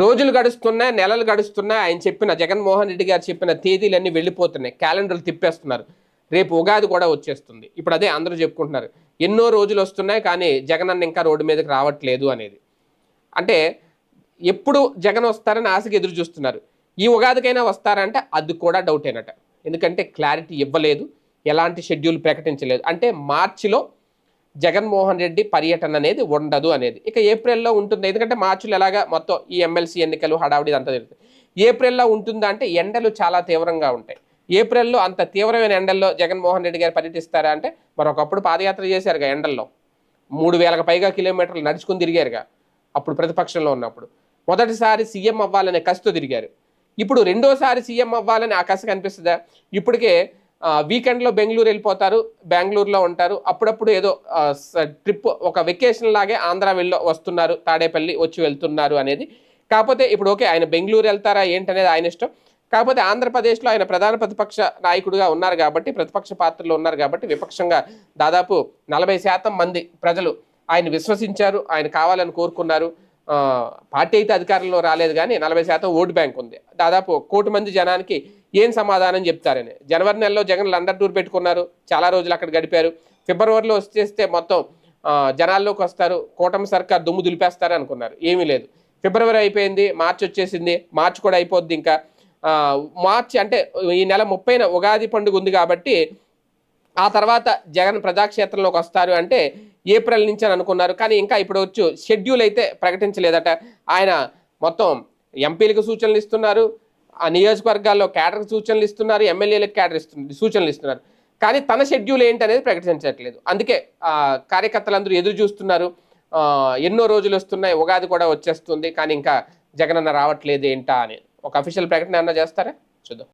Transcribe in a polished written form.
రోజులు గడుస్తున్నాయి, నెలలు గడుస్తున్నాయి. ఆయన చెప్పిన జగన్మోహన్ రెడ్డి గారు చెప్పిన తేదీలన్నీ వెళ్ళిపోతున్నాయి. క్యాలెండర్లు తిప్పేస్తున్నారు. రేపు ఉగాది కూడా వచ్చేస్తుంది. ఇప్పుడు అదే అందరూ చెప్పుకుంటున్నారు. ఎన్నో రోజులు వస్తున్నాయి కానీ జగన్ అన్న ఇంకా రోడ్డు మీదకి రావట్లేదు అనేది. అంటే ఎప్పుడు జగన్ వస్తారని ఆశగా ఎదురు చూస్తున్నారు. ఈ ఉగాదికైనా వస్తారంటే అది కూడా డౌటేనట. ఎందుకంటే క్లారిటీ ఇవ్వలేదు, ఎలాంటి షెడ్యూల్ ప్రకటించలేదు. అంటే మార్చిలో జగన్మోహన్ రెడ్డి పర్యటన అనేది ఉండదు అనేది. ఇక ఏప్రిల్లో ఉంటుంది. ఎందుకంటే మార్చిలో ఎలాగా మొత్తం ఈ ఎమ్మెల్సీ ఎన్నికలు హడావుడి అంతా జరుగుతుంది. ఏప్రిల్లో ఉంటుందా అంటే ఎండలు చాలా తీవ్రంగా ఉంటాయి. ఏప్రిల్లో అంత తీవ్రమైన ఎండల్లో జగన్మోహన్ రెడ్డి గారు పర్యటిస్తారా అంటే మరొకప్పుడు పాదయాత్ర చేశారుగా ఎండల్లో. 3000కి పైగా కిలోమీటర్లు నడుచుకుని తిరిగారుగా అప్పుడు ప్రతిపక్షంలో ఉన్నప్పుడు. మొదటిసారి సీఎం అవ్వాలనే కసితో తిరిగారు. ఇప్పుడు రెండోసారి సీఎం అవ్వాలని ఆ కసి కనిపిస్తుందా? ఇప్పటికే వీకెండ్లో బెంగళూరు వెళ్ళిపోతారు, బెంగళూరులో ఉంటారు. అప్పుడప్పుడు ఏదో ట్రిప్ ఒక వెకేషన్ లాగే ఆంధ్ర వస్తున్నారు, తాడేపల్లి వచ్చి వెళ్తున్నారు అనేది. కాకపోతే ఇప్పుడు ఓకే ఆయన బెంగళూరు వెళ్తారా ఏంటనేది ఆయన ఇష్టం. కాకపోతే ఆంధ్రప్రదేశ్లో ఆయన ప్రధాన ప్రతిపక్ష నాయకుడిగా ఉన్నారు కాబట్టి, ప్రతిపక్ష పాత్రలో ఉన్నారు కాబట్టి, విపక్షంగా దాదాపు 40% మంది ప్రజలు ఆయన విశ్వసించారు, ఆయన కావాలని కోరుకున్నారు. పార్టీ అయితే అధికారంలో రాలేదు కానీ 40% ఓటు బ్యాంక్ ఉంది. దాదాపు 1 కోటి మంది జనానికి ఏం సమాధానం చెప్తారని. జనవరి నెలలో జగన్ లండన్ టూర్ పెట్టుకున్నారు, చాలా రోజులు అక్కడ గడిపారు. ఫిబ్రవరిలో వచ్చేస్తే మొత్తం జనాల్లోకి వస్తారు, కూటమి సర్కార్ దుమ్ము దులిపేస్తారు అనుకున్నారు. ఏమీ లేదు. ఫిబ్రవరి అయిపోయింది, మార్చి వచ్చేసింది, మార్చి కూడా అయిపోద్ది. ఇంకా మార్చి అంటే ఈ నెల 30న ఉగాది పండుగ ఉంది కాబట్టి ఆ తర్వాత జగన్ ప్రజాక్షేత్రంలోకి వస్తారు అంటే ఏప్రిల్ నుంచి అని అనుకున్నారు. కానీ ఇంకా ఇప్పుడు వచ్చు షెడ్యూల్ అయితే ప్రకటించలేదట. ఆయన మొత్తం ఎంపీలకు సూచనలు ఇస్తున్నారు, ఆ నియోజకవర్గాల్లో క్యాడర్కి సూచనలు ఇస్తున్నారు, ఎమ్మెల్యేలకు క్యాడర్ సూచనలు ఇస్తున్నారు. కానీ తన షెడ్యూల్ ఏంటనేది ప్రకటించట్లేదు. అందుకే కార్యకర్తలందరూ ఎదురు చూస్తున్నారు. ఎన్నో రోజులు వస్తున్నాయి, ఉగాది కూడా వచ్చేస్తుంది, కానీ ఇంకా జగన్ అన్న రావట్లేదు ఏంటా అని. ఒక అఫీషియల్ ప్రకటన ఏమన్నా చేస్తారా? చూద్దాం.